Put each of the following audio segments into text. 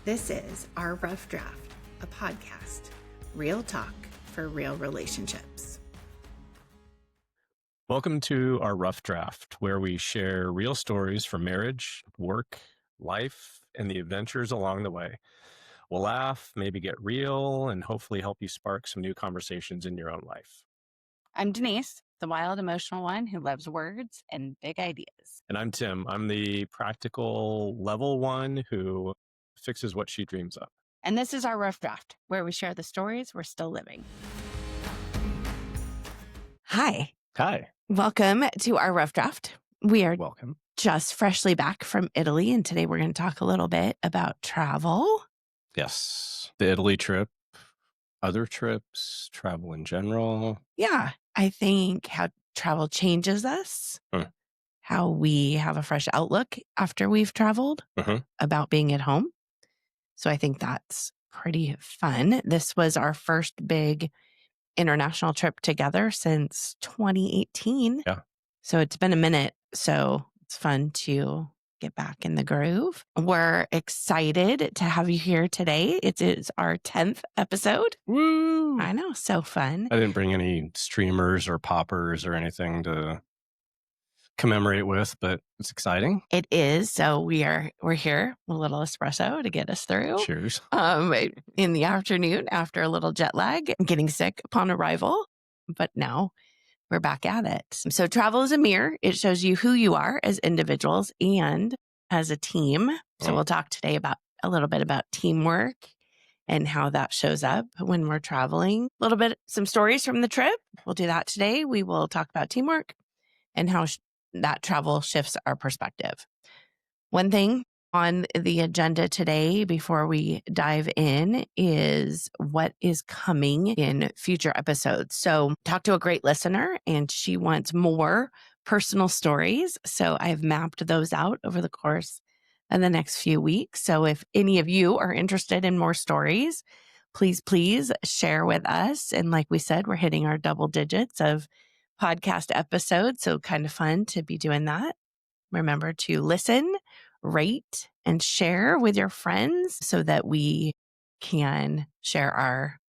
This is Our Rough Draft, a podcast, real talk for real relationships. Welcome to Our Rough Draft, where we share real stories from marriage, work, life, and the adventures along the way. We'll laugh, maybe get real, and hopefully help you spark some new conversations in your own life. I'm Denise, the wild, emotional one who loves words and big ideas. And I'm Tim. I'm the practical level one who fixes what she dreams of. And this is Our Rough Draft, where we share the stories we're still living. Hi. Hi. Welcome to Our Rough Draft. We are Welcome. just freshly back from Italy, and today we're going to talk a little bit about travel. Yes. The Italy trip, other trips, travel in general. Yeah, I think how travel changes us, how we have a fresh outlook after we've traveled about being at home. So I think that's pretty fun. This was our first big international trip together since 2018. Yeah. So it's been a minute. So it's fun to get back in the groove. We're excited to have you here today. It is our 10th episode. Woo! I know, so fun. I didn't bring any streamers or poppers or anything to commemorate with, but it's exciting. It is. So we're here, a little espresso to get us through. Cheers. In the afternoon after a little jet lag, getting sick upon arrival, but now we're back at it. So travel is a mirror. It shows you who you are as individuals and as a team. So we'll talk today about a little bit about teamwork and how that shows up when we're traveling. A little bit, some stories from the trip. We'll do that today. We will talk about teamwork and how that travel shifts our perspective. One thing on the agenda today before we dive in is what is coming in future episodes. So talked to a great listener and she wants more personal stories. So I've mapped those out over the course of the next few weeks. So if any of you are interested in more stories, please share with us. And like we said, we're hitting our double digits of podcast episodes. So kind of fun to be doing that. Remember to listen, rate, and share with your friends so that we can share our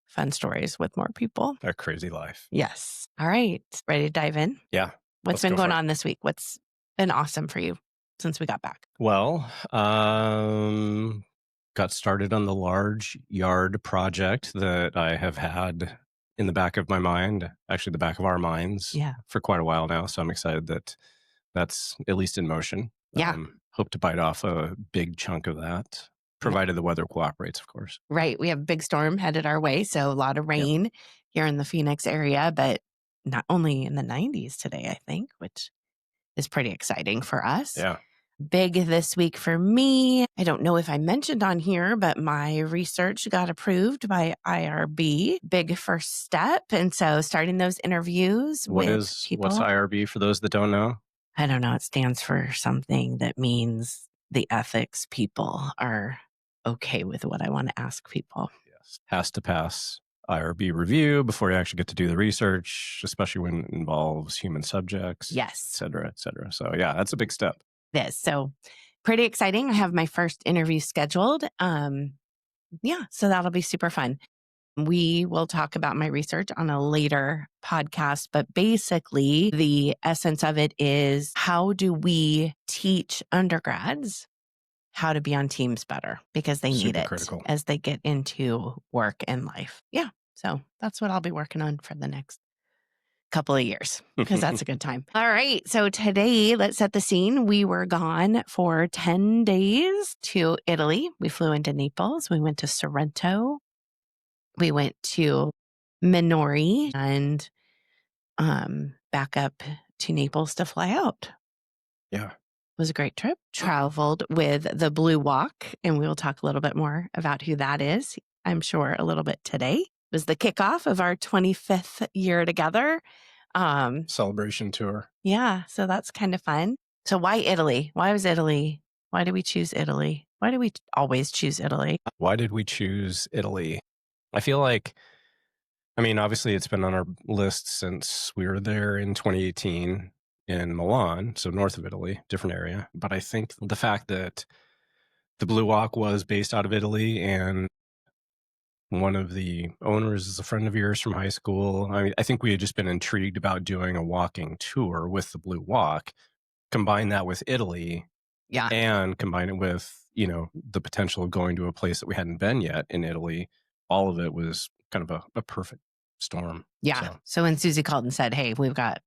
fun stories with more people. Our crazy life. Yes. All right. Ready to dive in? Yeah. What's been going on this week? What's been awesome for you since we got back? Well, got started on the large yard project that I have had in the back of my mind, actually the back of our minds for quite a while now. So I'm excited that that's at least in motion. Yeah. Hope to bite off a big chunk of that, provided the weather cooperates, of course. Right. We have a big storm headed our way. So a lot of rain here in the Phoenix area, but not only in the 90s today, I think, which is pretty exciting for us. Yeah. Big this week for me. I don't know if I mentioned on here, but my research got approved by IRB. Big first step. And so starting those interviews with people. What's IRB for those that don't know? I don't know. It stands for something that means the ethics people are okay with what I want to ask people. Yes. Has to pass IRB review before you actually get to do the research, especially when it involves human subjects. Yes. Et cetera, et cetera. So yeah, that's a big step. This. So pretty exciting. I have my first interview scheduled. So that'll be super fun. We will talk about my research on a later podcast, but basically the essence of it is how do we teach undergrads how to be on teams better because they need it critical as they get into work and life. Yeah. So that's what I'll be working on for the next couple of years because that's a good time. All right. So today, let's set the scene. We were gone for 10 days to Italy. We flew into Naples. We went to Sorrento. We went to Minori and back up to Naples to fly out. Yeah. It was a great trip. Traveled with the Blue Walk, and we will talk a little bit more about who that is, I'm sure, a little bit today. It was the kickoff of our 25th year together. Celebration tour. Yeah, so that's kind of fun. So why Italy? Why was Italy? Why did we choose Italy? Why do we always choose Italy? Why did we choose Italy? I feel like, obviously it's been on our list since we were there in 2018 in Milan, so north of Italy, different area. But I think the fact that The Blue Walk was based out of Italy, and one of the owners is a friend of yours from high school. I mean, I think we had just been intrigued about doing a walking tour with the Blue Walk, combine that with Italy, Yeah. and combine it with, the potential of going to a place that we hadn't been yet in Italy. All of it was kind of a perfect storm. Yeah. So when Susie called and said, hey, we've got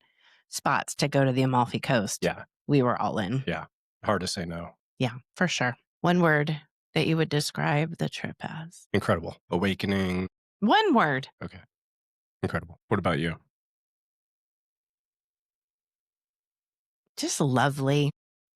spots to go to the Amalfi Coast, Yeah. we were all in. Yeah. Hard to say no. Yeah, for sure. One word that you would describe the trip as? Incredible. Awakening. One word. Okay. Incredible. What about you? Just lovely.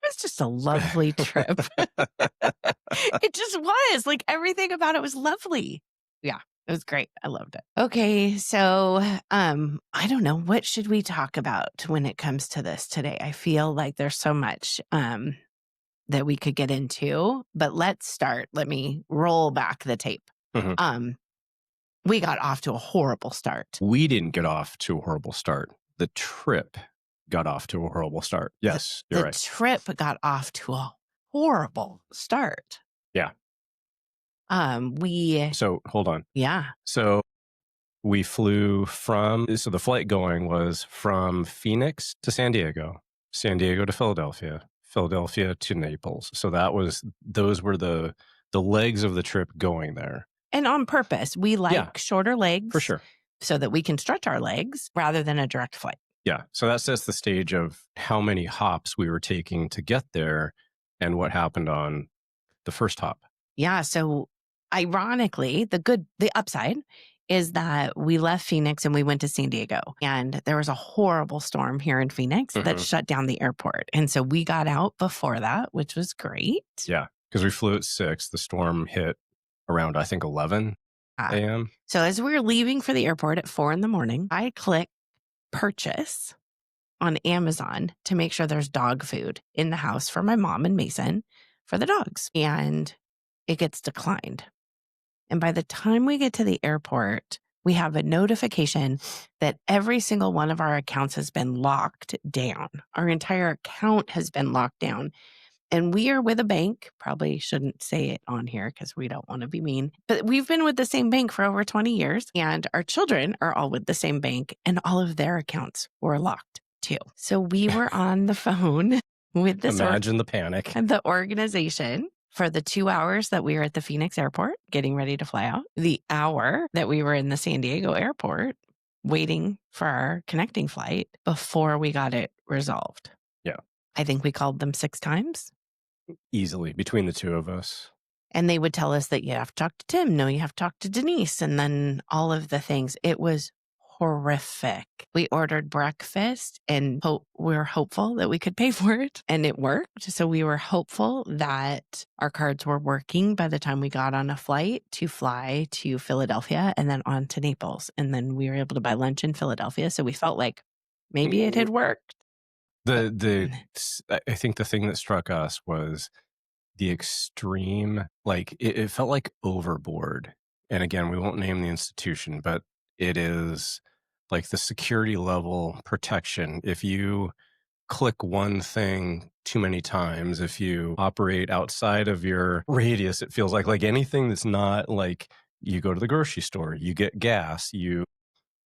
It was just a lovely trip. It just was. Like, everything about it was lovely. Yeah, it was great. I loved it. Okay, so I don't know. What should we talk about when it comes to this today? I feel like there's so much that we could get into, but let's start. Let me roll back the tape. Mm-hmm. We got off to a horrible start. We didn't get off to a horrible start. The trip got off to a horrible start. Yes, you're right. The trip got off to a horrible start. Yeah. So hold on. Yeah. So we flew so the flight going was from Phoenix to San Diego to Philadelphia, Philadelphia to Naples. So those were the legs of the trip going there. And on purpose, we like shorter legs. For sure. So that we can stretch our legs rather than a direct flight. Yeah. So that sets the stage of how many hops we were taking to get there and what happened on the first hop. Yeah. So ironically, the upside is that we left Phoenix and we went to San Diego, and there was a horrible storm here in Phoenix that shut down the airport. And so we got out before that, which was great. Yeah. Because we flew at 6. The storm hit around, I think, 11 a.m. So as we were leaving for the airport at 4 a.m, I click purchase on Amazon to make sure there's dog food in the house for my mom and Mason for the dogs. And it gets declined. And by the time we get to the airport, we have a notification that every single one of our accounts has been locked down. Our entire account has been locked down. And we are with a bank. Probably shouldn't say it on here because we don't want to be mean. But we've been with the same bank for over 20 years. And our children are all with the same bank. And all of their accounts were locked too. So we were on the phone with this. Imagine the panic. And the organization for the 2 hours that we were at the Phoenix airport getting ready to fly out. The hour that we were in the San Diego airport waiting for our connecting flight before we got it resolved. Yeah. I think we called them 6 times. Easily between the two of us. And they would tell us that you have to talk to Tim. No, you have to talk to Denise. And then all of the things. It was horrific. We ordered breakfast and we were hopeful that we could pay for it. And it worked. So we were hopeful that our cards were working by the time we got on a flight to fly to Philadelphia and then on to Naples. And then we were able to buy lunch in Philadelphia. So we felt like maybe it had worked. I think the thing that struck us was the extreme, like it felt like overboard. And again, we won't name the institution, but it is like the security level protection. If you click one thing too many times, if you operate outside of your radius, it feels like anything that's not like you go to the grocery store, you get gas, you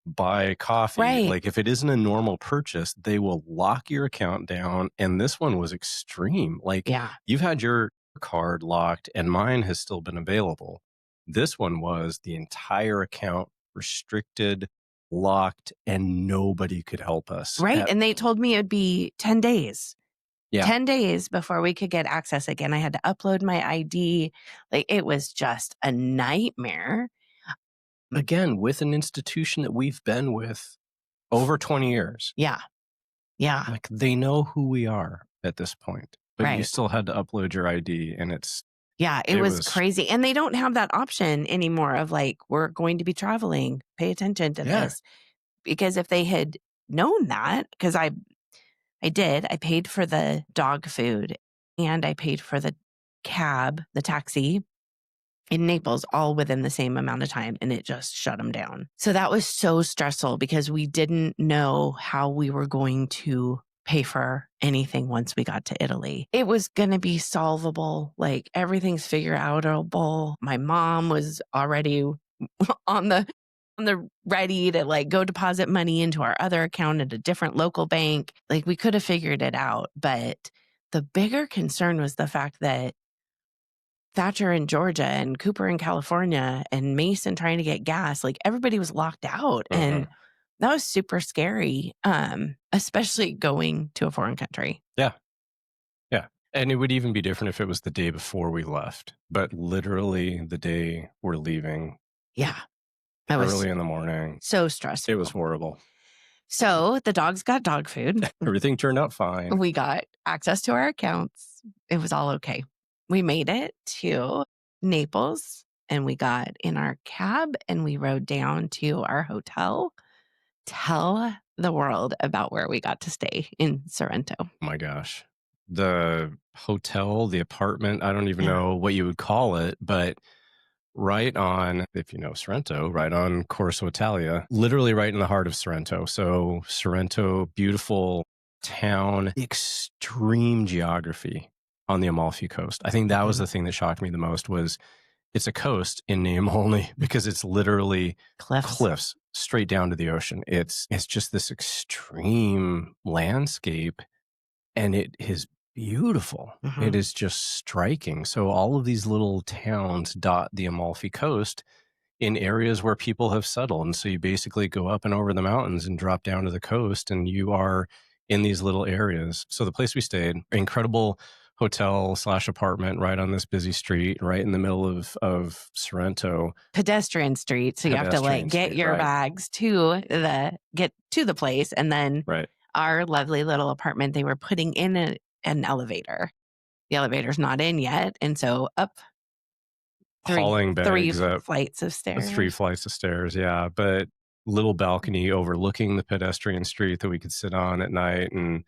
buy coffee. Right. Like if it isn't a normal purchase, they will lock your account down. And this one was extreme. Like you've had your card locked and mine has still been available. This one was the entire account restricted, locked, and nobody could help us. Right. And they told me it'd be 10 days. Yeah. 10 days before we could get access again. I had to upload my ID. Like it was just a nightmare. Again, with an institution that we've been with over 20 years. Yeah. Yeah. Like they know who we are at this point, but right. You still had to upload your ID and it's. Yeah, it was crazy. And they don't have that option anymore of like, we're going to be traveling. Pay attention to this. Because if they had known that, because I paid for the dog food and I paid for the cab, the taxi in Naples, all within the same amount of time. And it just shut them down. So that was so stressful because we didn't know how we were going to pay for anything once we got to Italy. It was going to be solvable. Like everything's figure outable. My mom was already on the ready to like go deposit money into our other account at a different local bank. Like we could have figured it out. But the bigger concern was the fact that Thatcher in Georgia and Cooper in California and Mason trying to get gas, like everybody was locked out. And that was super scary, especially going to a foreign country. Yeah. Yeah. And it would even be different if it was the day before we left, but literally the day we're leaving. Yeah. That was early in the morning. So stressful. It was horrible. So the dogs got dog food. Everything turned out fine. We got access to our accounts. It was all okay. We made it to Naples and we got in our cab and we rode down to our hotel. Tell the world about where we got to stay in Sorrento. Oh my gosh. The hotel, the apartment, I don't even know what you would call it, but right on, if you know Sorrento, right on Corso Italia, literally right in the heart of Sorrento. So Sorrento, beautiful town, extreme geography on the Amalfi Coast. I think that was the thing that shocked me the most was it's a coast in name only because it's literally cliffs straight down to the ocean. It's just this extreme landscape and it is beautiful. It is just striking. So all of these little towns dot the Amalfi Coast in areas where people have settled. And so you basically go up and over the mountains and drop down to the coast and you are in these little areas. So the place we stayed, incredible hotel / apartment right on this busy street, right in the middle of Sorrento. Pedestrian street. So you have to like get your bags to the place. And then our lovely little apartment, they were putting in an elevator. The elevator's not in yet. And so up hauling bags up 3 flights of stairs. 3 flights of stairs, yeah. But little balcony overlooking the pedestrian street that we could sit on at night and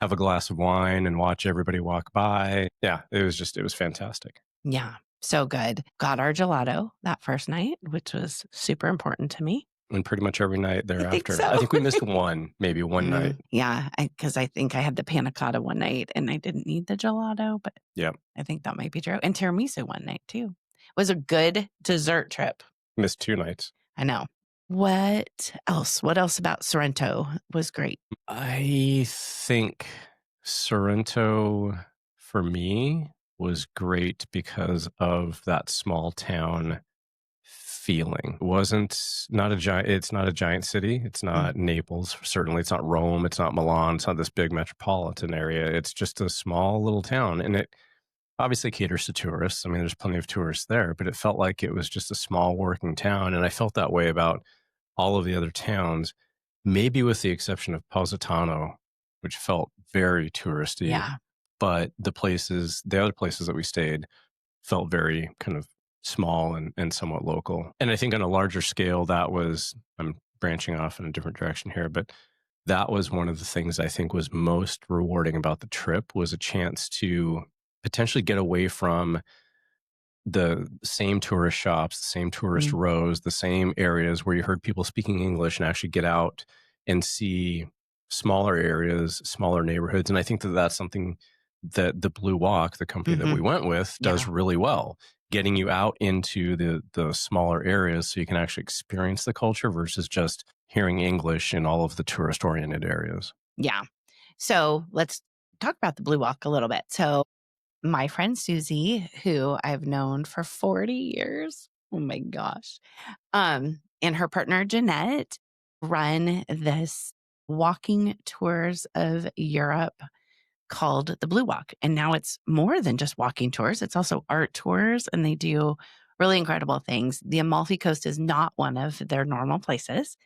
have a glass of wine and watch everybody walk by. Yeah, it was fantastic. Yeah, so good. Got our gelato that first night, which was super important to me. And pretty much every night thereafter. I think we missed maybe one night. Yeah, because I think I had the panna cotta one night and I didn't need the gelato, but I think that might be true. And tiramisu one night too. It was a good dessert trip. Missed 2 nights. I know. What else? What else about Sorrento was great? I think Sorrento for me was great because of that small town feeling. It's not a giant city. It's not Naples. Certainly it's not Rome. It's not Milan. It's not this big metropolitan area. It's just a small little town. And it obviously caters to tourists. I mean, there's plenty of tourists there, but it felt like it was just a small working town. And I felt that way about all of the other towns, maybe with the exception of Positano, which felt very touristy. Yeah. But the other places that we stayed felt very kind of small and somewhat local. And I think on a larger scale, I'm branching off in a different direction here, but that was one of the things I think was most rewarding about the trip was a chance to potentially get away from the same tourist shops, the same tourist rows, the same areas where you heard people speaking English and actually get out and see smaller areas, smaller neighborhoods. And I think that that's something that the Blue Walk, the company that we went with, does really well, getting you out into the smaller areas so you can actually experience the culture versus just hearing English in all of the tourist-oriented areas. Yeah. So let's talk about the Blue Walk a little bit. So my friend Susie, who I've known for 40 years, oh my gosh, and her partner Jeanette run this walking tours of Europe called the Blue Walk. And now it's more than just walking tours. It's also art tours and they do really incredible things. The Amalfi Coast is not one of their normal places.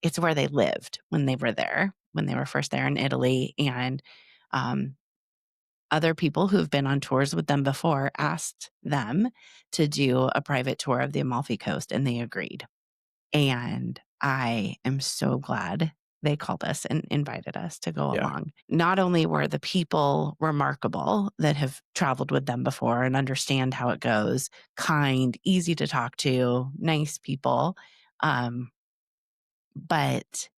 It's where they lived when they were first there in Italy. And other people who've been on tours with them before asked them to do a private tour of the Amalfi Coast and they agreed. And I am so glad they called us and invited us to go along. Not only were the people remarkable that have traveled with them before and understand how it goes, kind, easy to talk to, nice people, but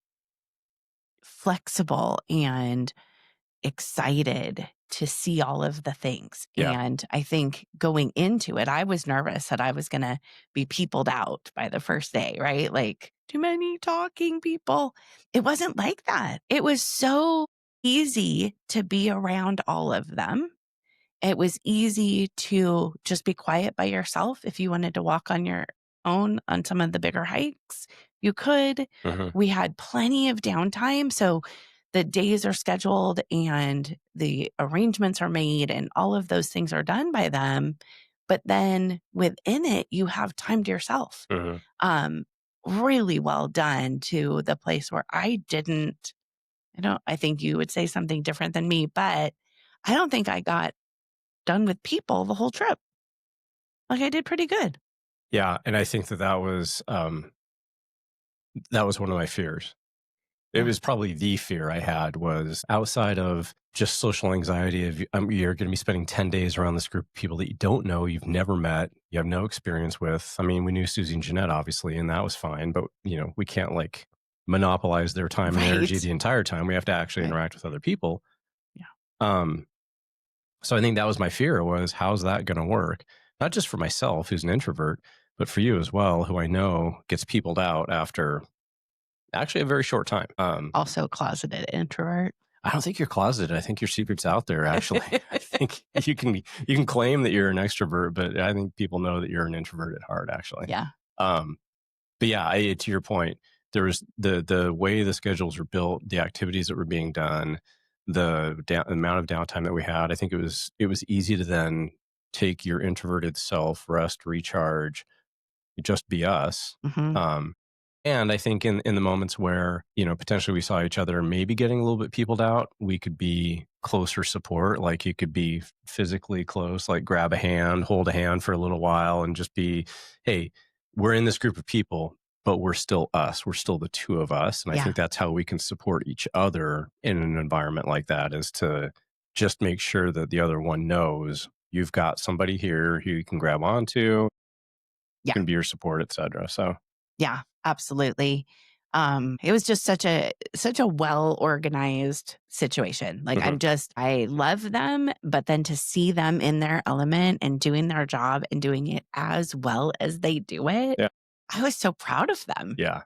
flexible and excited to see all of the things. Yeah. And I think going into it, I was nervous that I was going to be peopled out by the first day, right? Like too many talking people. It wasn't like that. It was so easy to be around all of them. It was easy to just be quiet by yourself. If you wanted to walk on your own on some of the bigger hikes, you could. We had plenty of downtime. So the days are scheduled and the arrangements are made and all of those things are done by them. But then within it, you have time to yourself. Really well done to the place where I think you would say something different than me, but I don't think I got done with people the whole trip. Like I did pretty good. Yeah. And I think that was one of my fears. It was probably the fear I had, was outside of just social anxiety of you're going to be spending 10 days around this group of people that you don't know, you've never met, you have no experience with. I mean, we knew Susie and Jeanette, obviously, and that was fine, but we can't like monopolize their time and energy the entire time. We have to actually interact with other people. Yeah. So I think that was my fear, was how's that going to work? Not just for myself, who's an introvert, but for you as well, who I know gets peopled out after actually a very short time. Also closeted introvert. I don't think you're closeted. I think your secret's out there, actually. I think you can claim that you're an extrovert, but I think people know that you're an introvert at heart, actually. Yeah. But yeah, to your point, there was the way the schedules were built, the activities that were being done, the amount of downtime that we had. I think it was easy to then take your introverted self, rest, recharge, just be us. And I think in the moments where, potentially we saw each other maybe getting a little bit peopled out, we could be closer support. Like you could be physically close, like grab a hand, hold a hand for a little while and just be, hey, we're in this group of people, but we're still us. We're still the two of us. And I think that's how we can support each other in an environment like that, is to just make sure that the other one knows you've got somebody here who you can grab onto, can be your support, et cetera. So. Yeah, absolutely. It was just such a well organized situation. Like I love them, but then to see them in their element and doing their job and doing it as well as they do it, I was so proud of them. Yeah.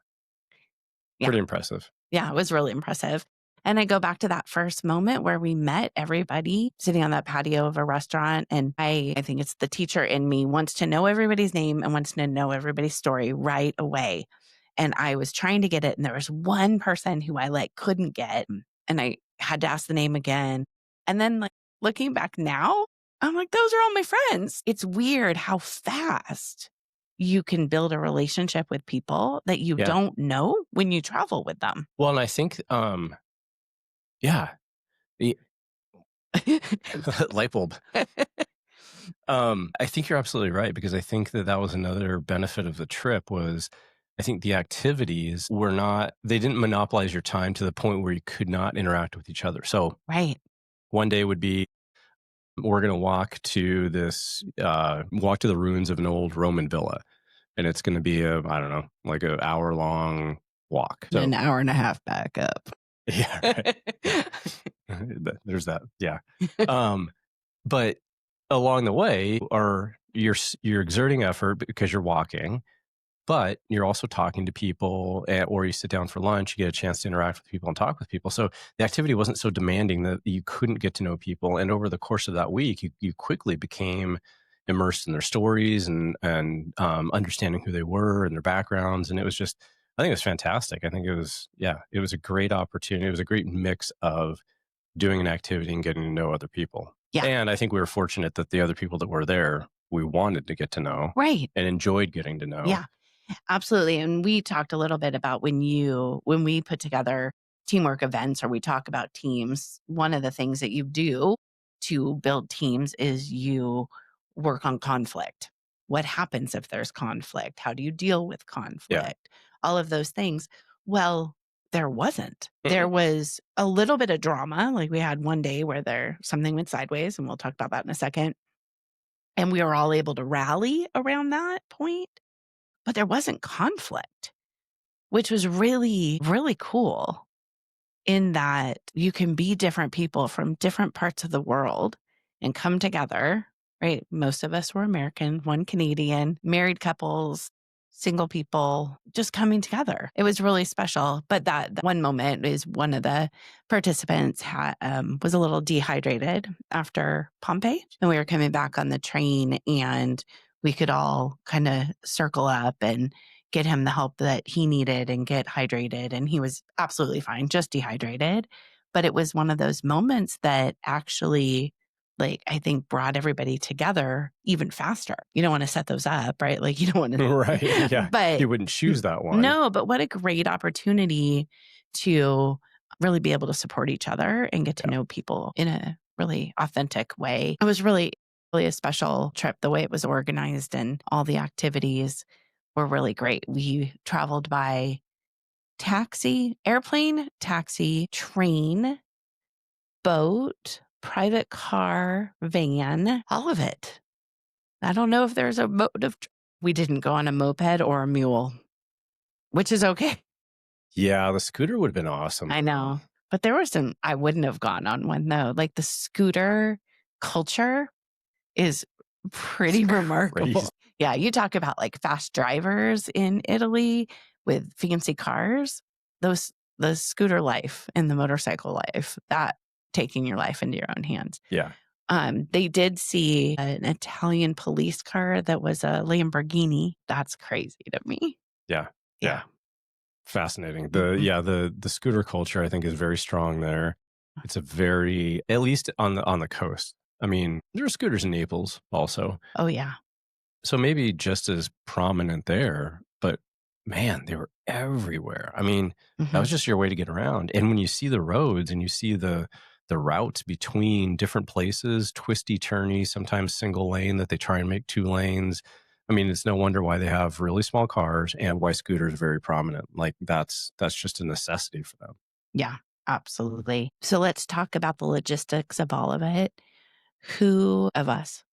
Pretty impressive. Yeah, it was really impressive. And I go back to that first moment where we met everybody sitting on that patio of a restaurant. And I think it's the teacher in me wants to know everybody's name and wants to know everybody's story right away. And I was trying to get it. And there was one person who I couldn't get. And I had to ask the name again. And then looking back now, I'm like, those are all my friends. It's weird how fast you can build a relationship with people that you don't know when you travel with them. Well, and I think, light bulb. I think you're absolutely right, because I think that was another benefit of the trip, was I think the activities they didn't monopolize your time to the point where you could not interact with each other. So one day would be, we're going to walk to the ruins of an old Roman villa. And it's going to be like an hour-long walk. So, an hour and a half back up. Yeah, right. Yeah. There's that. Yeah. But along the way, you're exerting effort because you're walking, but you're also talking to people, or you sit down for lunch, you get a chance to interact with people and talk with people. So the activity wasn't so demanding that you couldn't get to know people. And over the course of that week, you quickly became immersed in their stories and understanding who they were and their backgrounds. And I think it was fantastic. I think it was a great opportunity. It was a great mix of doing an activity and getting to know other people. Yeah. And I think we were fortunate that the other people that were there, we wanted to get to know. Right. And enjoyed getting to know. Yeah, absolutely. And we talked a little bit about when we put together teamwork events, or we talk about teams, one of the things that you do to build teams is you work on conflict. What happens if there's conflict? How do you deal with conflict? Yeah. All of those things. Well, there wasn't. There was a little bit of drama. Like we had one day where something went sideways, and we'll talk about that in a second. And we were all able to rally around that point, but there wasn't conflict, which was really, really cool. in that you can be different people from different parts of the world and come together, right? Most of us were American, one Canadian, married couples, single people, just coming together. It was really special. But that one moment is one of the participants was a little dehydrated after Pompeii. And we were coming back on the train and we could all kind of circle up and get him the help that he needed and get hydrated. And he was absolutely fine, just dehydrated. But it was one of those moments that actually, like, I think brought everybody together even faster. You don't want to set those up, right? Like, you don't want to. Right. Yeah. But You wouldn't choose that one. no, but what a great opportunity to really be able to support each other and get to know people in a really authentic way. It was really a special trip, the way it was organized and all the activities were really great. We traveled by airplane, taxi, train, boat, private car, van, all of it. I don't know if there's a mode of. We didn't go on a moped or a mule, which is okay. Yeah, the scooter would have been awesome. I know. But there were some, I wouldn't have gone on one though. Like the scooter culture is pretty remarkable. Crazy. Yeah, you talk about like fast drivers in Italy with fancy cars. The scooter life and the motorcycle life, that taking your life into your own hands. Yeah. They did see an Italian police car that was a Lamborghini. That's crazy to me. Yeah. Fascinating. The scooter culture, I think, is very strong there. It's a very, at least on the coast. I mean, there are scooters in Naples also. Oh yeah. So maybe just as prominent there, but man, they were everywhere. I mean, that was just your way to get around. And when you see the roads and you see the routes between different places, twisty, turny, sometimes single lane that they try and make 2 lanes. I mean, it's no wonder why they have really small cars and why scooters are very prominent. Like that's just a necessity for them. Yeah, absolutely. So let's talk about the logistics of all of it. Who of us?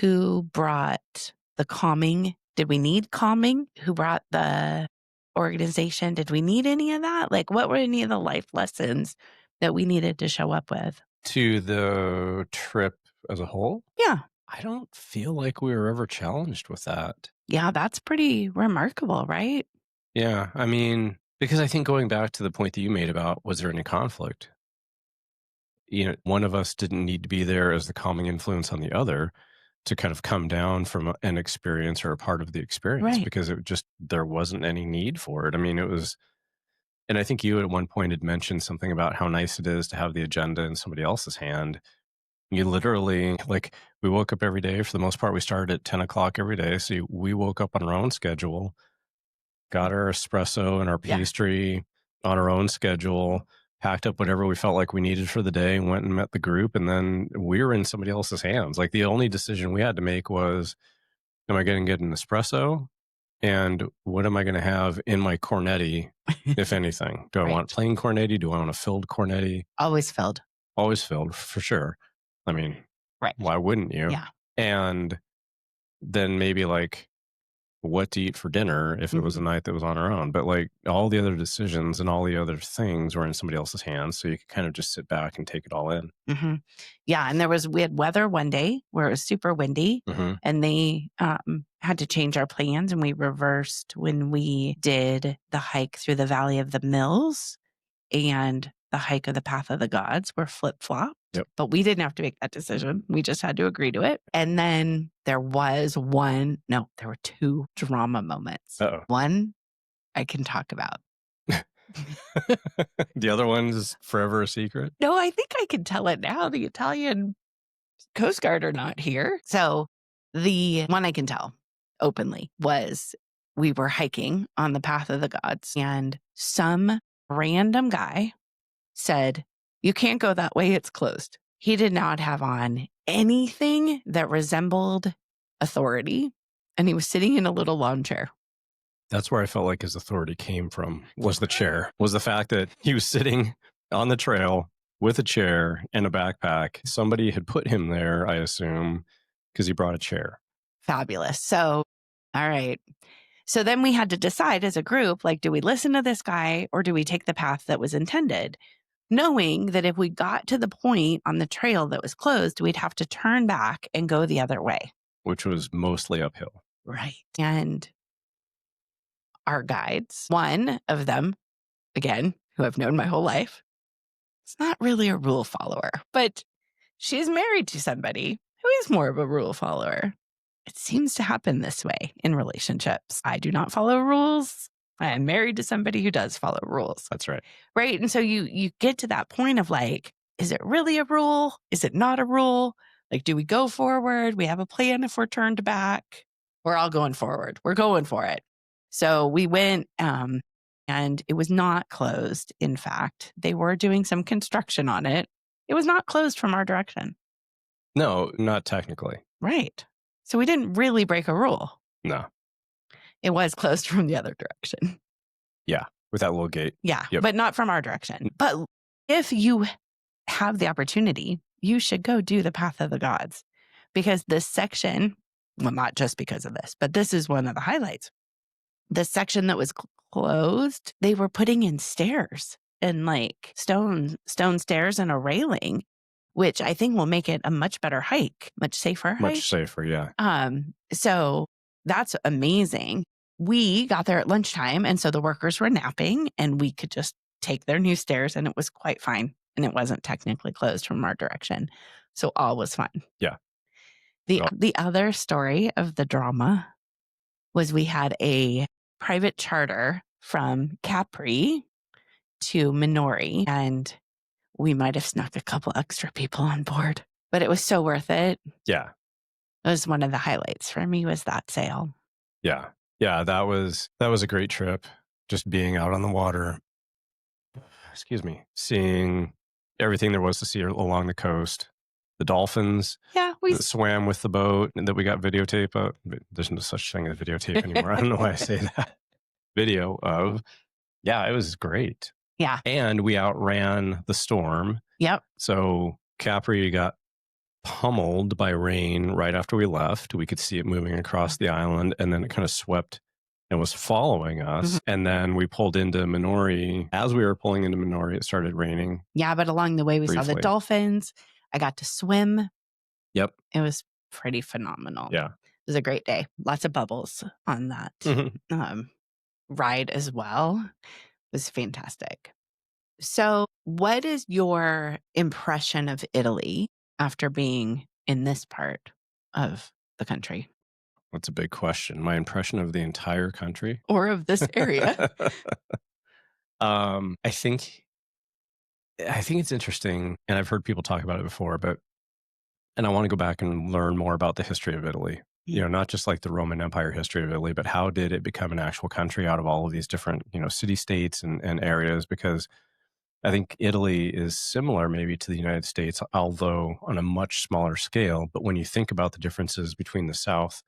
Who brought the calming? Did we need calming? Who brought the organization? Did we need any of that? Like, what were any of the life lessons that we needed to show up with? To the trip as a whole? Yeah. I don't feel like we were ever challenged with that. Yeah, that's pretty remarkable, right? Yeah. I mean, because I think going back to the point that you made about was there any conflict? You know, one of us didn't need to be there as the calming influence on the other to kind of come down from an experience or a part of the experience, Right. because there wasn't any need for it. I mean, it was, and I think you at one point had mentioned something about how nice it is to have the agenda in somebody else's hand. You literally, like, we woke up every day. For the most part, we started at 10 o'clock every day. So we woke up on our own schedule, got our espresso and our pastry on our own schedule, packed up whatever we felt like we needed for the day, went and met the group, and then we were in somebody else's hands. Like, the only decision we had to make was, am I going to get an espresso? And what am I going to have in my cornetti, if anything? Do I want plain cornetti? Do I want a filled cornetti? Always filled. Always filled, for sure. I mean, why wouldn't you? Yeah. And then maybe like what to eat for dinner if it was a night that was on our own. But like all the other decisions and all the other things were in somebody else's hands. So you could kind of just sit back and take it all in. Yeah. And we had weather one day where it was super windy and they had to change our plans, and we reversed when we did the hike through the Valley of the Mills and the hike of the Path of the Gods were flip-flopped. But we didn't have to make that decision. We just had to agree to it. And then there were 2 drama moments. One I can talk about. The other one's forever a secret? No, I think I can tell it now. The Italian Coast Guard are not here. So the one I can tell openly was we were hiking on the Path of the Gods, and some random guy said, "You can't go that way, it's closed." He did not have on anything that resembled authority, and he was sitting in a little lawn chair. That's where I felt like his authority came from, was the chair, was the fact that he was sitting on the trail with a chair and a backpack. Somebody had put him there, I assume, because he brought a chair. Fabulous. So, all right. So then we had to decide as a group, like, do we listen to this guy or do we take the path that was intended? Knowing that if we got to the point on the trail that was closed, we'd have to turn back and go the other way. Which was mostly uphill. Right. And our guides, one of them, again, who I've known my whole life, is not really a rule follower, but she's married to somebody who is more of a rule follower. It seems to happen this way in relationships. I do not follow rules. I am married to somebody who does follow rules. That's right. Right. And so you get to that point of like, is it really a rule? Is it not a rule? Like, do we go forward? We have a plan if we're turned back. We're all going forward. We're going for it. So we went, and it was not closed. In fact, they were doing some construction on it. It was not closed from our direction. No, not technically. Right. So we didn't really break a rule. No. It was closed from the other direction. Yeah. With that little gate. Yeah. Yep. But not from our direction. But if you have the opportunity, you should go do the path of the gods, because this section, well, not just because of this, but this is one of the highlights. The section that was closed, they were putting in stairs and like stone stairs and a railing, which I think will make it a much better hike, much safer hike. Much safer, yeah. So that's amazing. We got there at lunchtime, and so the workers were napping, and we could just take their new stairs, and it was quite fine. And it wasn't technically closed from our direction. So all was fine. Yeah. The other story of the drama was we had a private charter from Capri to Minori, and we might have snuck a couple extra people on board, but it was so worth it. Yeah. It was one of the highlights for me, was that sail. Yeah. Yeah. That was a great trip. Just being out on the water, seeing everything there was to see along the coast. The dolphins. Yeah. that swam with the boat and that we got videotape of. There's no such thing as videotape anymore. I don't know why I say that. Video of. Yeah, it was great. Yeah. And we outran the storm. Yep. So Capri got pummeled by rain right after we left. We could see it moving across the island, and then it kind of swept and was following us. Mhm. And then we pulled into Minori. As we were pulling into Minori, it started raining. Yeah, but along the way, we saw the Briefly. dolphins. I got to swim. Yep. It was pretty phenomenal. Yeah. It was a great day. Lots of bubbles on that ride as well. It was fantastic. So what is your impression of Italy after being in this part of the country? That's a big question. My impression of the entire country. Or of this area? I think it's interesting, and I've heard people talk about it before, and I want to go back and learn more about the history of Italy. You know, not just like the Roman Empire history of Italy, but how did it become an actual country out of all of these different, city-states and areas? Because I think Italy is similar maybe to the United States, although on a much smaller scale. But when you think about the differences between the South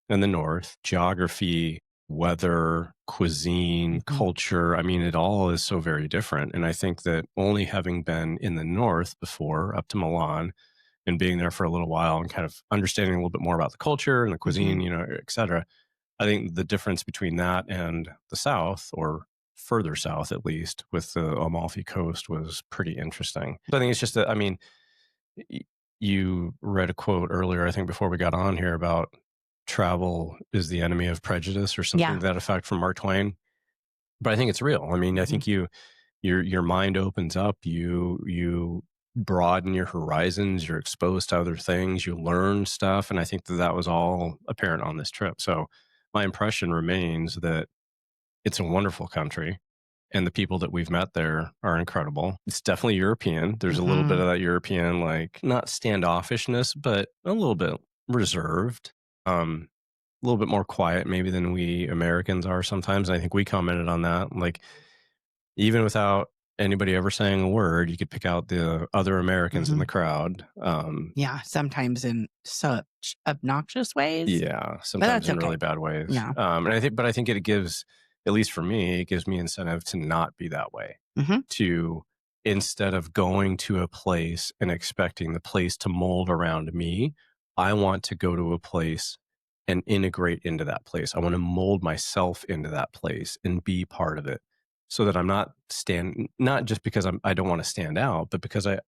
and the North, geography, weather, cuisine, culture, I mean, it all is so very different. And I think that only having been in the North before, up to Milan, and being there for a little while and kind of understanding a little bit more about the culture and the cuisine, et cetera, I think the difference between that and the South, or further south at least, with the Amalfi Coast, was pretty interesting. So I think it's just that, I mean, you read a quote earlier, I think before we got on here, about travel is the enemy of prejudice or something to that effect, from Mark Twain. But I think it's real. I mean, I think your mind opens up, you broaden your horizons, you're exposed to other things, you learn stuff. And I think that was all apparent on this trip. So my impression remains that it's a wonderful country, and the people that we've met there are incredible. It's definitely European. There's a little bit of that European, like, not standoffishness, but a little bit reserved, a little bit more quiet maybe than we Americans are sometimes. And I think we commented on that. Like, even without anybody ever saying a word, you could pick out the other Americans in the crowd. Yeah, sometimes in such obnoxious ways. Yeah, sometimes in really bad ways. Yeah. And I think it gives, at least for me, it gives me incentive to not be that way. To, instead of going to a place and expecting the place to mold around me, I want to go to a place and integrate into that place. I want to mold myself into that place and be part of it, so that I'm not just because I don't want to stand out, but because I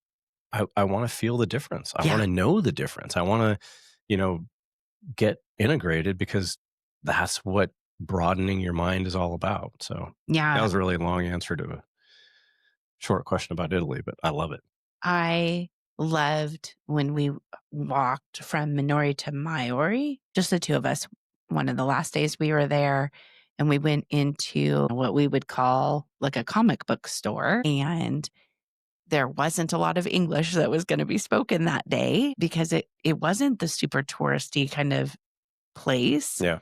want to feel the difference. I Yeah. want to know the difference. I want to, get integrated, because that's what broadening your mind is all about. So Yeah. that was a really long answer to a short question about Italy, but I love it. I loved when we walked from Minori to Maori, just the two of us. One of the last days we were there, and we went into what we would call like a comic book store. And there wasn't a lot of English that was going to be spoken that day, because it wasn't the super touristy kind of place. Yeah.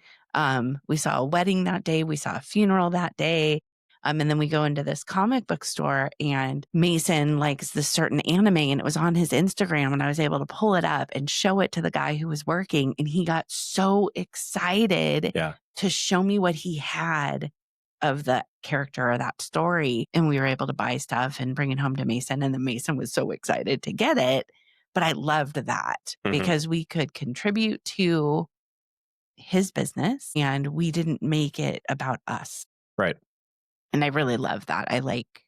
We saw a wedding that day. We saw a funeral that day. And then we go into this comic book store, and Mason likes this certain anime, and it was on his Instagram, and I was able to pull it up and show it to the guy who was working. And he got so excited to show me what he had of the character of that story. And we were able to buy stuff and bring it home to Mason. And then Mason was so excited to get it. But I loved that because we could contribute to his business, and we didn't make it about us. Right. And I really love that. I like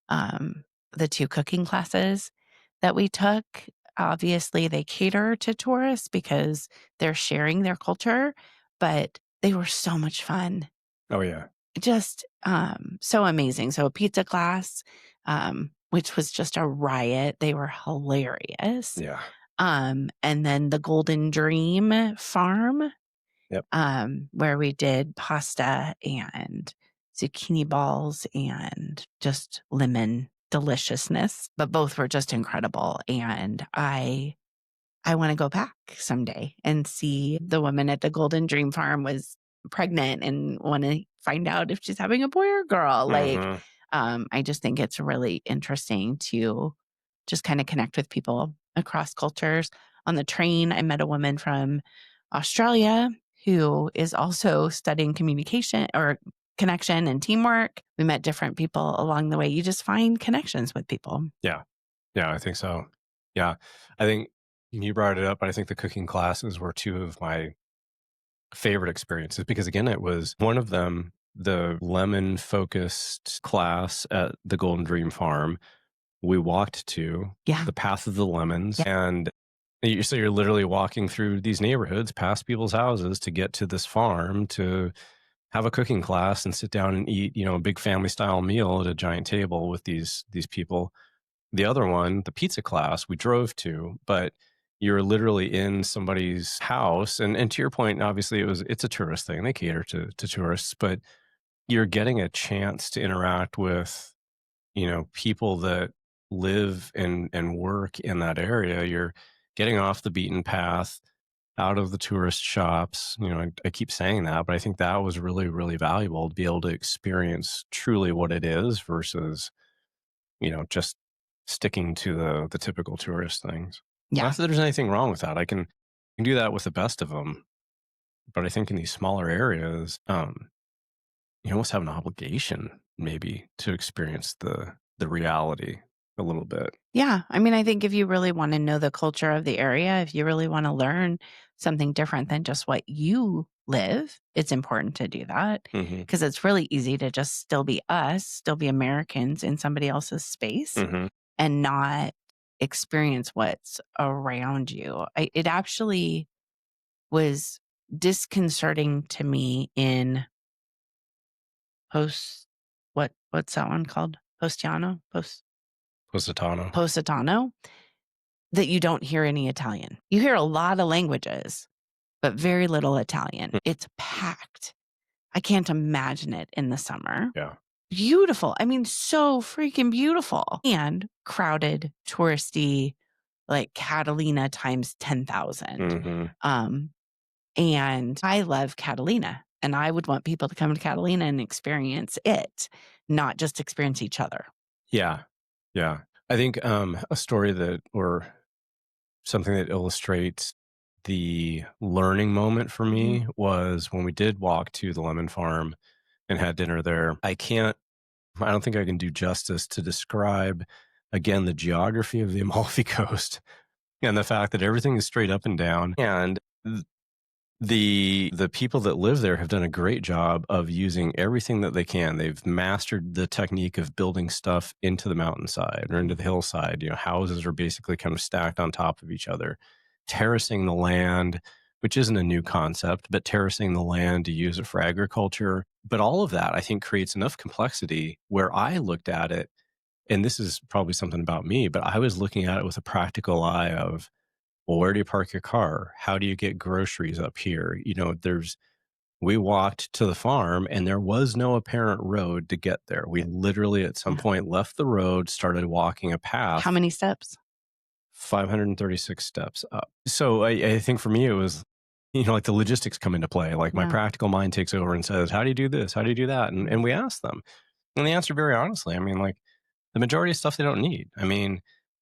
the 2 cooking classes that we took. Obviously, they cater to tourists because they're sharing their culture, but they were so much fun. Oh, yeah. Just so amazing. So a pizza class, which was just a riot. They were hilarious. Yeah. And then the Golden Dream Farm, where we did pasta and zucchini balls and just lemon deliciousness. But both were just incredible. And I want to go back someday and see the woman at the Golden Dream Farm was pregnant and want to find out if she's having a boy or girl. Like, I just think it's really interesting to just kind of connect with people across cultures. On the train, I met a woman from Australia who is also studying communication or connection and teamwork. We met different people along the way. You just find connections with people. Yeah. Yeah, I think so. Yeah. I think you brought it up, but I think the cooking classes were 2 of my favorite experiences, because again, it was one of them, the lemon focused class at the Golden Dream Farm. We walked to the Path of the Lemons, and so you're literally walking through these neighborhoods past people's houses to get to this farm to have a cooking class and sit down and eat, a big family style meal at a giant table with these people. The other one, the pizza class, we drove to, but you're literally in somebody's house. And to your point, obviously it's a tourist thing. They cater to tourists, but you're getting a chance to interact with, people that live and work in that area. You're getting off the beaten path, out of the tourist shops. I keep saying that, but I think that was really, really valuable to be able to experience truly what it is versus, just sticking to the typical tourist things. Yeah. Not that there's anything wrong with that. I can do that with the best of them. But I think in these smaller areas, you almost have an obligation maybe to experience the reality a little bit. Yeah. I mean, I think if you really want to know the culture of the area, if you really want to learn something different than just what you live, it's important to do that, because it's really easy to just still be us, still be Americans in somebody else's space and not experience what's around you. It actually was disconcerting to me in what's that one called? Positano that you don't hear any Italian. You hear a lot of languages, but very little Italian. It's packed. I can't imagine it in the summer. Yeah. Beautiful. I mean, so freaking beautiful. And crowded, touristy, like Catalina times 10,000. And I love Catalina. And I would want people to come to Catalina and experience it, not just experience each other. Yeah. Yeah. I think a story or something that illustrates the learning moment for me was when we did walk to the lemon farm and had dinner there. I don't think I can do justice to describe, again, the geography of the Amalfi Coast and the fact that everything is straight up and down. And The people that live there have done a great job of using everything that they can. They've mastered the technique of building stuff into the mountainside or into the hillside. Houses are basically kind of stacked on top of each other. Terracing the land, which isn't a new concept, but terracing the land to use it for agriculture. But all of that, I think, creates enough complexity where I looked at it, and this is probably something about me, but I was looking at it with a practical eye of, well, where do you park your car? How do you get groceries up here? We walked to the farm and there was no apparent road to get there. We literally at some point left the road, started walking a path. How many steps? 536 steps up. So I think for me, it was, like the logistics come into play. Like my practical mind takes over and says, how do you do this? How do you do that? And we asked them. And the answer, very honestly, like the majority of stuff they don't need.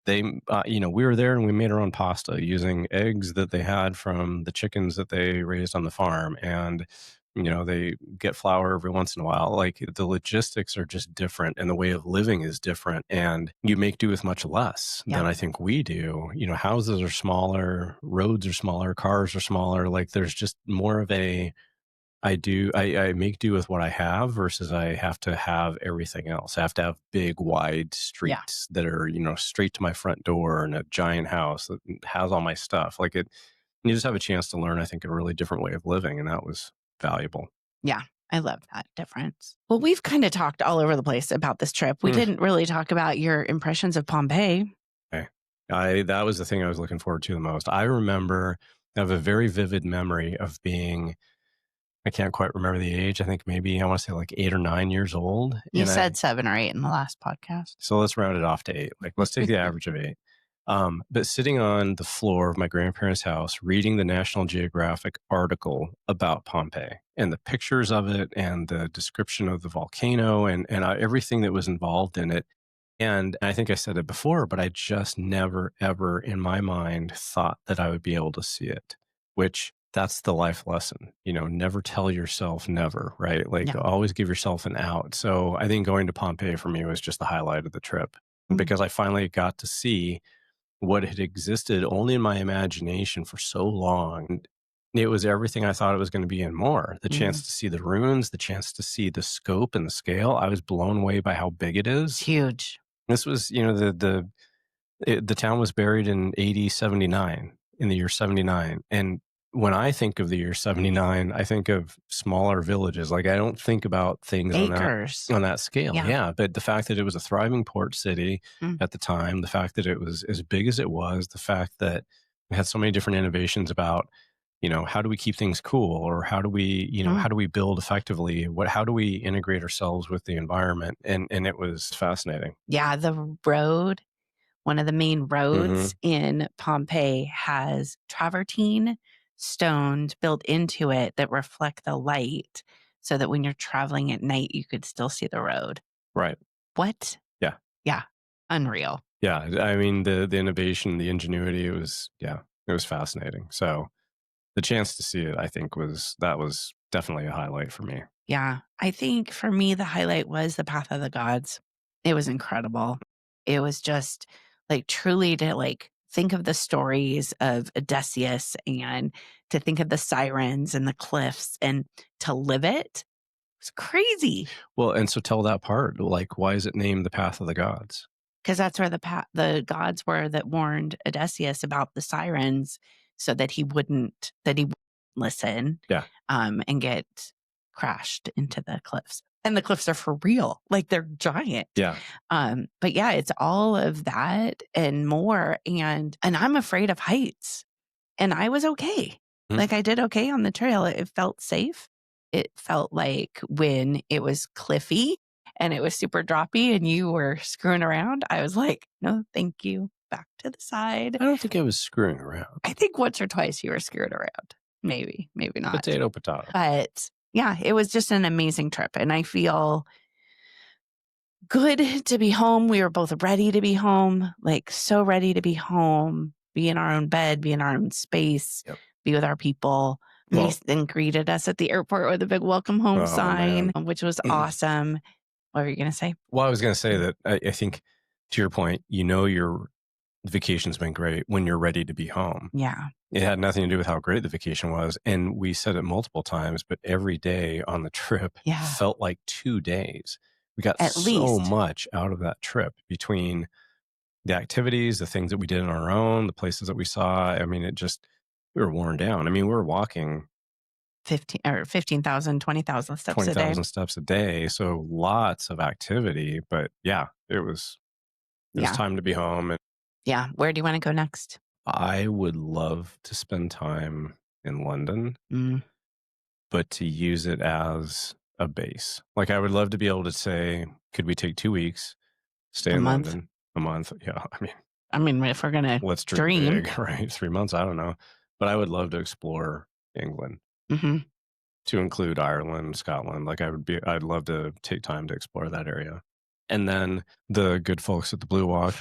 We were there and we made our own pasta using eggs that they had from the chickens that they raised on the farm. And, they get flour every once in a while. Like the logistics are just different and the way of living is different. And you make do with much less than I think we do. Houses are smaller, roads are smaller, cars are smaller. Like there's just more of I make do with what I have versus I have to have everything else. I have to have big, wide streets that are, straight to my front door and a giant house that has all my stuff. Like you just have a chance to learn, I think, a really different way of living. And that was valuable. Yeah. I love that difference. Well, we've kind of talked all over the place about this trip. We didn't really talk about your impressions of Pompeii. Okay. That was the thing I was looking forward to the most. I have a very vivid memory of being, I can't quite remember the age. I think maybe I want to say like 8 or 9 years old. You said 7 or 8 in the last podcast. So let's round it off to 8. Like let's take the average of 8. But sitting on the floor of my grandparents' house, reading the National Geographic article about Pompeii and the pictures of it and the description of the volcano and everything that was involved in it. And I think I said it before, but I just never, ever in my mind thought that I would be able to see it, which that's the life lesson, never tell yourself never, right? Like always give yourself an out. So I think going to Pompeii for me was just the highlight of the trip because I finally got to see what had existed only in my imagination for so long. It was everything I thought it was going to be and more. The chance to see the ruins, the chance to see the scope and the scale. I was blown away by how big it is. It's huge. This was, the town was buried in AD 79, in the year 79. And when I think of the year 79, I think of smaller villages. Like I don't think about things on that scale. Yeah. But the fact that it was a thriving port city at the time, the fact that it was as big as it was, the fact that it had so many different innovations about, how do we keep things cool, or how do we, how do we build effectively? How do we integrate ourselves with the environment? And it was fascinating. Yeah. The road, one of the main roads in Pompeii has travertine stones built into it that reflect the light so that when you're traveling at night, you could still see the road. Right. What? Yeah. Yeah. Unreal. Yeah. I mean, the innovation, the ingenuity, it was fascinating. So the chance to see it, I think was definitely a highlight for me. Yeah. I think for me, the highlight was the Path of the Gods. It was incredible. It was just like truly to think of the stories of Odysseus and to think of the sirens and the cliffs and to live it. It's crazy. Well, and so tell that part, like, why is it named the Path of the Gods? Because that's where the gods were that warned Odysseus about the sirens so that he wouldn't listen and get crashed into the cliffs. And the cliffs are for real. Like they're giant. Yeah. But yeah, it's all of that and more. And I'm afraid of heights. And I was okay. Like I did okay on the trail. It felt safe. It felt like when it was cliffy and it was super droppy and you were screwing around, I was like, no, thank you. Back to the side. I don't think I was screwing around. I think once or twice you were screwed around. Maybe not. Potato. But yeah, it was just an amazing trip. And I feel good to be home. We were both ready to be home, like so ready to be home, be in our own bed, be in our own space, be with our people. They then greeted us at the airport with a big welcome home sign, which was awesome. What were you going to say? Well, I was going to say that I think, to your point, you're the vacation's been great when you're ready to be home. Yeah. It had nothing to do with how great the vacation was. And we said it multiple times, but every day on the trip felt like 2 days. We got At so least. much out of that trip between the activities, the things that we did on our own, the places that we saw. I mean, we were worn down. I mean, we were walking 15,000, 20,000 steps 20,000 a day. steps a day. So lots of activity, but yeah, it was time to be home. And yeah. Where do you want to go next? I would love to spend time in London, but to use it as a base. Like I would love to be able to say, could we take 2 weeks, stay in London, a month? Yeah. I mean, if we're going to let's dream big, right? 3 months. I don't know, but I would love to explore England. To include Ireland, Scotland. Like I'd love to take time to explore that area. And then the good folks at the Blue Walk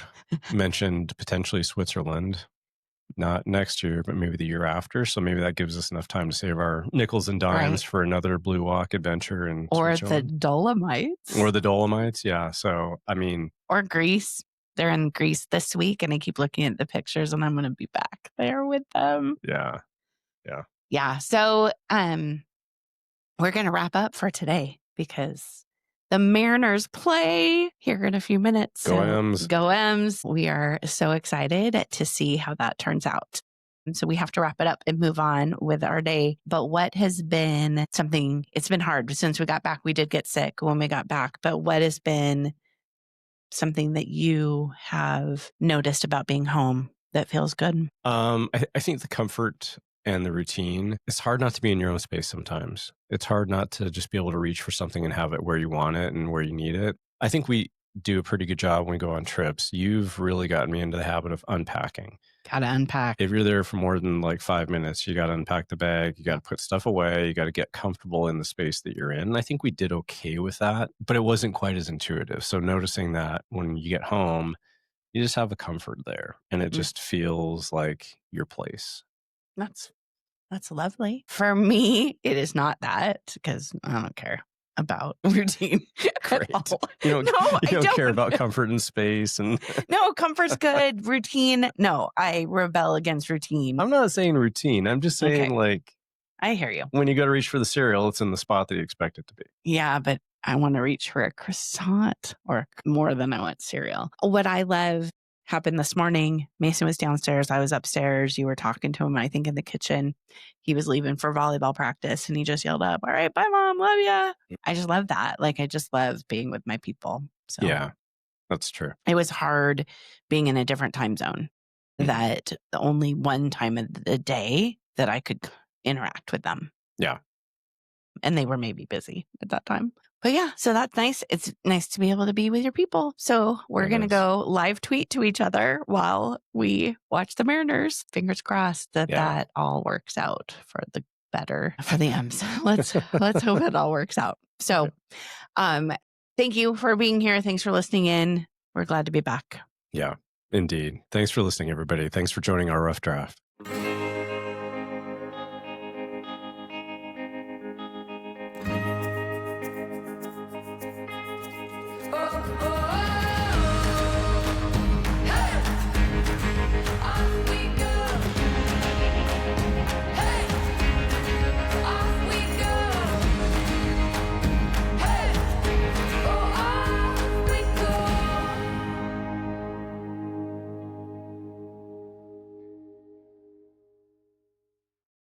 mentioned potentially Switzerland, not next year, but maybe the year after. So maybe that gives us enough time to save our nickels and dimes for another Blue Walk adventure in Switzerland. The Dolomites. Or the Dolomites, yeah. So, I mean. Or Greece. They're in Greece this week, and I keep looking at the pictures, and I'm going to be back there with them. Yeah. Yeah. Yeah. So, we're going to wrap up for today because the Mariners play here in a few minutes. Go M's. Go M's. We are so excited to see how that turns out. And so we have to wrap it up and move on with our day. But what has been something, it's been hard since we got back. We did get sick when we got back, but what has been something that you have noticed about being home that feels good? I think the comfort and the routine. It's hard not to be in your own space sometimes. It's hard not to just be able to reach for something and have it where you want it and where you need it. I think we do a pretty good job when we go on trips. You've really gotten me into the habit of unpacking. Got to unpack. If you're there for more than like 5 minutes, you got to unpack the bag. You got to put stuff away. You got to get comfortable in the space that you're in. And I think we did okay with that, but it wasn't quite as intuitive. So noticing that when you get home, you just have a comfort there and it just feels like your place. That's lovely. For me, it is not that because I don't care about routine. Great. You don't care about comfort and space and no, comfort's good. Routine. No, I rebel against routine. I'm not saying routine. I'm just saying like I hear you. When you go to reach for the cereal, it's in the spot that you expect it to be. Yeah, but I want to reach for a croissant or more than I want cereal. What I love happened this morning. Mason was downstairs. I was upstairs. You were talking to him, I think, in the kitchen. He was leaving for volleyball practice and he just yelled up, "All right, bye, Mom. Love ya." I just love that. Like, I just love being with my people. So yeah, that's true. It was hard being in a different time zone. That the only one time of the day that I could interact with them. Yeah. And they were maybe busy at that time. But yeah, so that's nice. It's nice to be able to be with your people. So we're going to go live tweet to each other while we watch the Mariners. Fingers crossed that all works out for the better for the M's. Let's hope it all works out. So thank you for being here. Thanks for listening in. We're glad to be back. Yeah, indeed. Thanks for listening, everybody. Thanks for joining our rough draft. Oh, oh.